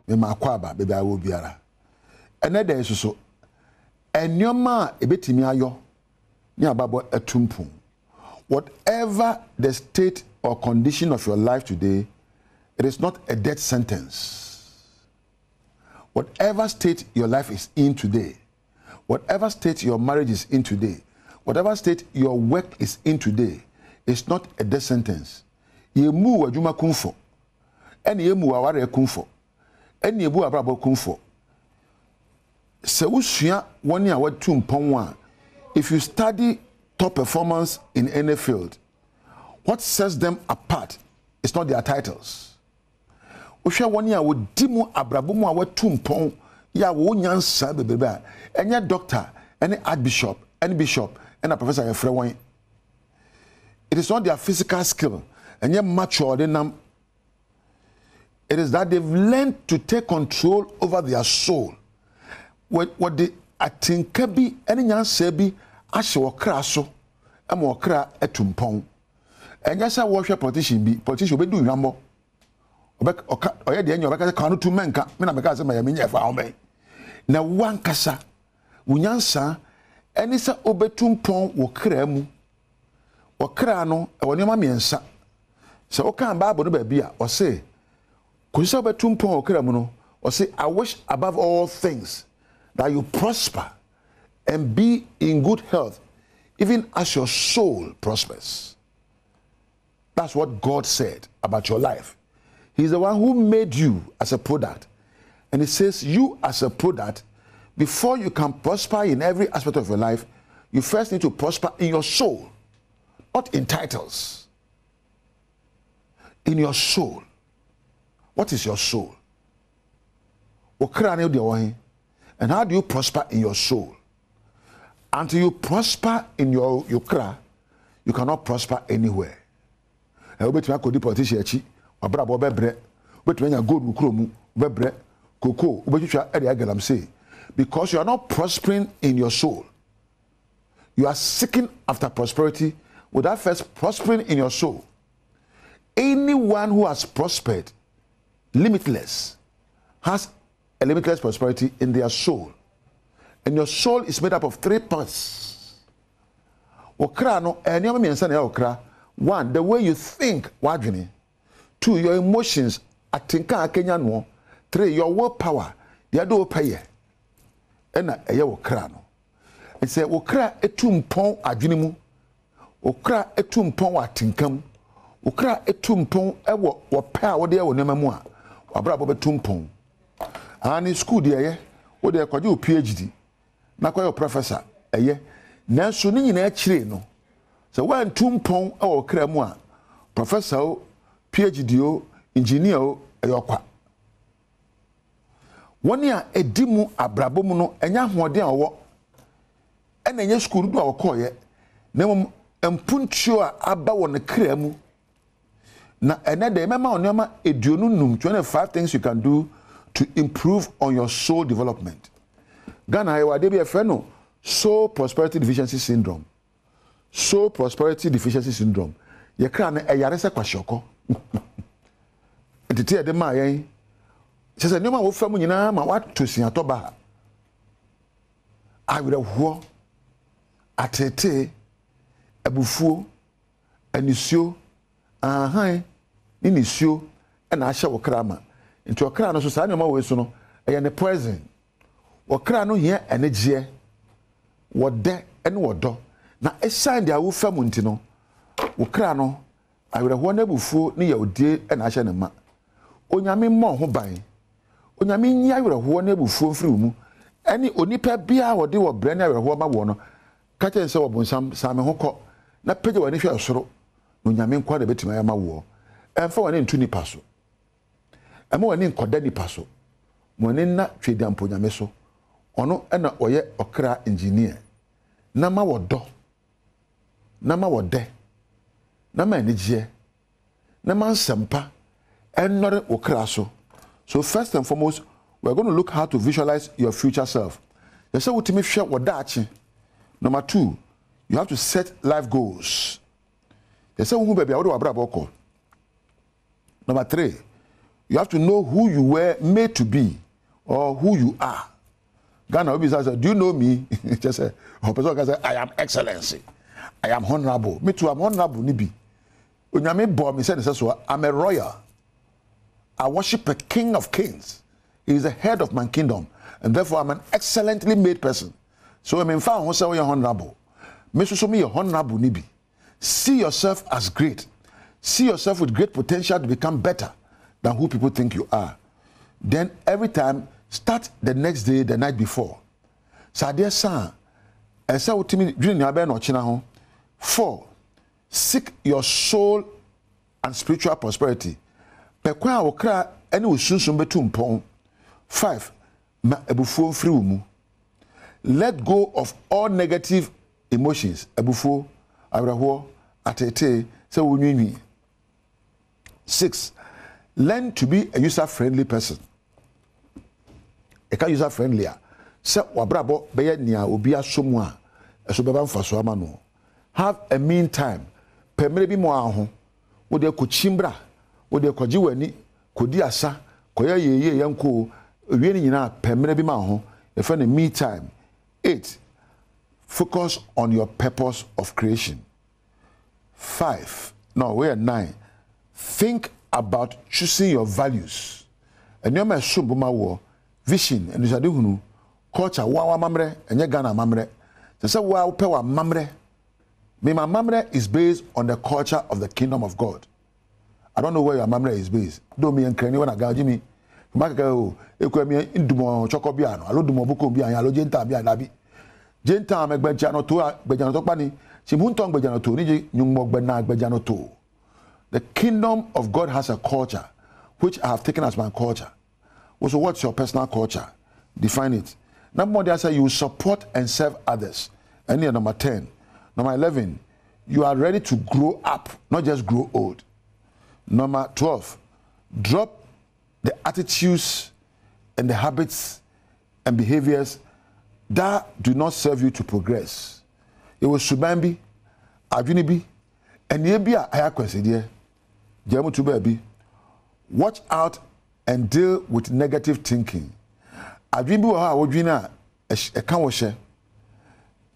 me makwaba bebe awo biara ene de so enyoma ebetimi ayo ni ababo etumpu. Whatever the state or condition of your life today, it is not a death sentence. Whatever state your life is in today, whatever state your marriage is in today, whatever state your work is in today, it's not a death sentence. Yemu adwuma kumfo. Ene yemu aware kumfo. Ene yebu abrabo kumfo. Se usua woni a watu mpon a, if you study top performance in any field, what sets them apart is not their titles. Usha woni a wodi mu abrabo mu a watu mpon ya wo nyansa bebebe a, enye doctor, any archbishop, any bishop, and a professor yefre won. It is not their physical skill, and yet mature them. It is that they've learned to take control over their soul. What they think can be any young sebi, asho crasso, and more cra etumpong. And yes, I worship politician be do rambo. Or the end of a canoe to menka, because of my mean found me. Now one cassa, Unyansa, and it's a obetumpong or cremu. Or crano, or your mammiansa. So, can Bible baby or say, Kusabe tumpo or cramuno, or say, I wish above all things that you prosper and be in good health, even as your soul prospers. That's what God said about your life. He's the one who made you as a product. And he says, you as a product, before you can prosper in every aspect of your life, you first need to prosper in your soul. Not in titles. In your soul. What is your soul? And how do you prosper in your soul? Until you prosper in your kra, you cannot prosper anywhere. Politician, because you are not prospering in your soul. You are seeking after prosperity without first prospering in your soul. Anyone who has prospered limitless has a limitless prosperity in their soul. And your soul is made up of 3 parts. One, the way you think. 2, your emotions. 3, your willpower. And it's a okra etumpon adwinimu. Okra etumpon atinkam. Okra etumpon ewo wopa wo de wo nemamu a wabrabo betumpon. Ani school de wo de kwaje o PhD. Na kwaje o professor eye. Nanso ni nyina akire no. So wan tumpon ewo kra mu a professor o, PhD o, engineer o eyokwa. Woni a edimu abrabo mu no enya hoden a wo ena nya school do a wo koye na empuntuo a aba wo ne kra mu na ena de mema onema eduonu num 25 things you can do to improve on your soul development. Ghana e wade be e fe no soul prosperity deficiency syndrome. Soul prosperity deficiency syndrome. Ye kra na eyare se kwashoko. Entity e de ma yen sese nyoma wo fam nyina ma watosi atoba awreho atete abufuo anisuo ahan ni nisuo na ahye wo krama nti okra no so sa nyoma wo so no eye ne poison okra no hia enegye wode ene wodo na esan dia wo fam nti no okra no awreho na abufuo ni yawdie na ahye ne ma onyame mo ho ban onyame nya awreho na abufuo mfiri mu eni onipa bia wode wo bre na awreho ma wo no ka chen se wo bonsam same ho kọ na pege wani hwe asoro no nyame nkwa na betima ya ma wo emfa wani ntu nipa so ema wani nkoda nipa so wani na twedampo nyame so ono na oye okra engineer na ma wodo na ma wode na ma enigye na ma nsempa enore okra so. So first and foremost, we're going to look how to visualize your future self. You say what me share what that. Number 2, you have to set life goals. You say who baby Number 3, You have to know who you were made to be or who you are. Ghana will said, do you know me? Just say, I am excellency. I am honorable. Me too, I'm honorable, Nibi. Unyame bo me said, so I'm a royal. I worship a king of kings. He is the head of my kingdom. And therefore, I'm an excellently made person. So I mean, found who say you're honorable. Me so me honorable, Nibi. See yourself as great. See yourself with great potential to become better than who people think you are. Then every time, start the next day, the night before. So dear son, as I would dream no china. 4. Seek your soul and spiritual prosperity. Pekwa okra ene osunsun betum pon. 5. Ma ebufuo free mu. Let go of all negative emotions. Ebufuo, awraho, atete, se wonwinwi. 6. Learn to be a user-friendly person. Eka user-friendly a se wabrabo beye nia obi asomu a eso beba mfaso ama no. Have a mean time. Pemere bi mo aho. Wo de ko chimbra, wo de ko jiwani, ko di asa, ko ye yanko, wie ni nyina pemere bi ma ho. E fa na me time. 8. Focus on your purpose of creation. 5. No, we are 9. Think about choosing your values. And you may assume vision and you culture wa mamre and Ghana mamre. They say wa pewa mamre. My mamre is based on the culture of the kingdom of God. I don't know where your mamre is based. Don't me and Krenny when I got Jimmy. Maka ekwemi indumo chokobiano. Alo dumo buko bian alo jenta bia dabi. Jenta me gbejano to gbejano to pani. Simuntong gbejano to ni nyummo gbena gbejano to. The kingdom of God has a culture, which I have taken as my culture. So what's your personal culture? Define it. Number 1, they say you support and serve others. And here, number 10. Number 11, you are ready to grow up, not just grow old. Number 12, drop the attitudes and the habits and behaviors that do not serve you to progress. It was Subambi, Adunibi, and Yebia Ayakwesidia. Jamu baby, watch out and deal with negative thinking. Adwibi wa wodwina e kan wo hye.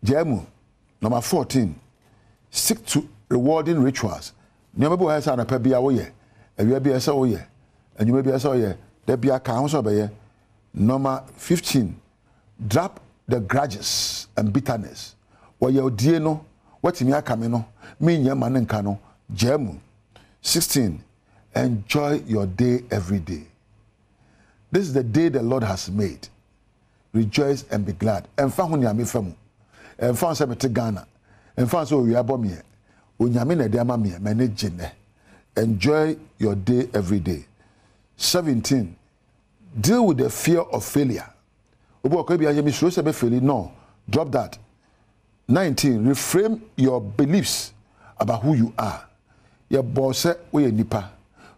Jamu number 14. Stick to rewarding rituals. Nyama bo ha sa na pa bia wo ye. Awia bia sa wo ye. Anyuma bia sa wo ye. Da bia ka ho so be ye. Number 15. Drop the grudges and bitterness. Wo ye odie no, watimi aka me no, me nyama ne nka no. Jamu 16. Enjoy your day every day. This is the day the Lord has made. Rejoice and be glad. Emfa hu nyame famu. Emfa se mete Ghana. Emfa so wi abomie. Onyame na de ama me manage ne. Enjoy your day every day. 17. Deal with the fear of failure. Obo ko bia yemi so se be fail. No, drop that. 19. Reframe your beliefs about who you are. Your boss we nipa.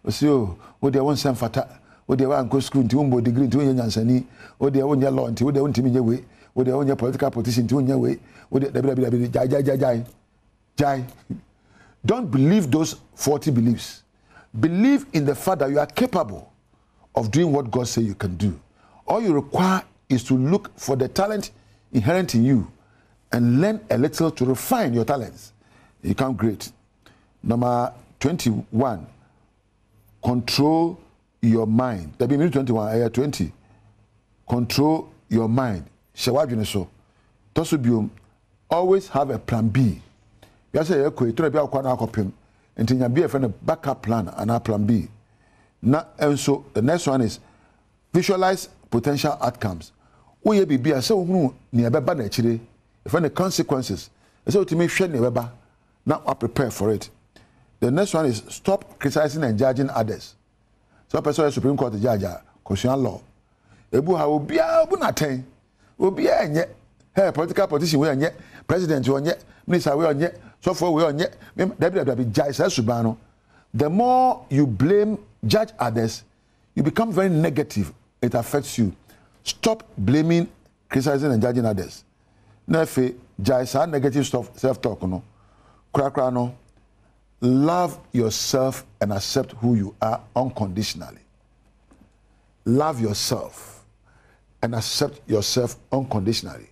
So wo de won sem fata, wo de wa anko school nti wo degree nti wo nyansani, wo de won law nti wo de won timi nye we, wo de won political position nti wo nya we, wo de jai. Don't believe those 40 beliefs. Believe in the fact that you are capable of doing what God says you can do. All you require is to look for the talent inherent in you and learn a little to refine your talents. You become great. Number 21, control your mind. That be 21, 20. Control your mind. So, always have a plan B. You say, okay, to be a and you be a backup plan and a plan B. And so the next one is visualize potential outcomes. We be a so near baba actually, if any consequences, so to make sure never now I prepare for it. The next one is stop criticizing and judging others. So person is Supreme Court judge, constitutional law. Ebu ha obia obu na ten. Obia enye. Hey, political politician we enye, president we enye, minister we enye, so for we enye. WWW. The more you blame, judge others, you become very negative. It affects you. Stop blaming, criticizing and judging others. Nefe judge negative stuff, self-talk no. Kra no. Love yourself and accept who you are unconditionally. love yourself and accept yourself unconditionally.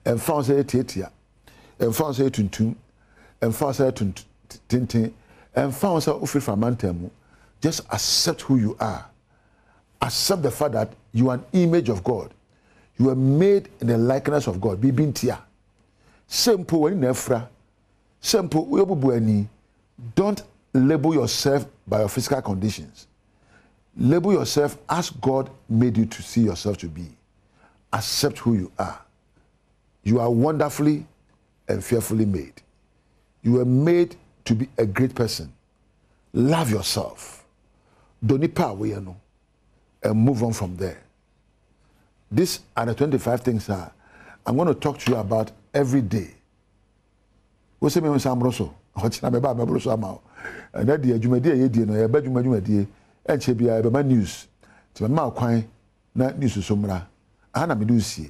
And found say tietia, and found say tuntum, and found say tintin, and found say ufi famantemu. Just accept who you are. Accept the fact that you are an image of God. You are made in the likeness of God. Be bintia. Simple when nefra. Simple we. Don't label yourself by your physical conditions. Label yourself as God made you to see yourself to be. Accept who you are. You are wonderfully and fearfully made. You are made to be a great person. Love yourself. Don't and move on from there. These are the 25 things I'm going to talk to you about every day. What's the name of Samroso? And that the Jumadi, no, a bad Jumadi, and Chebia, news. To my mouth, not news to Sumra. Anna Medusi.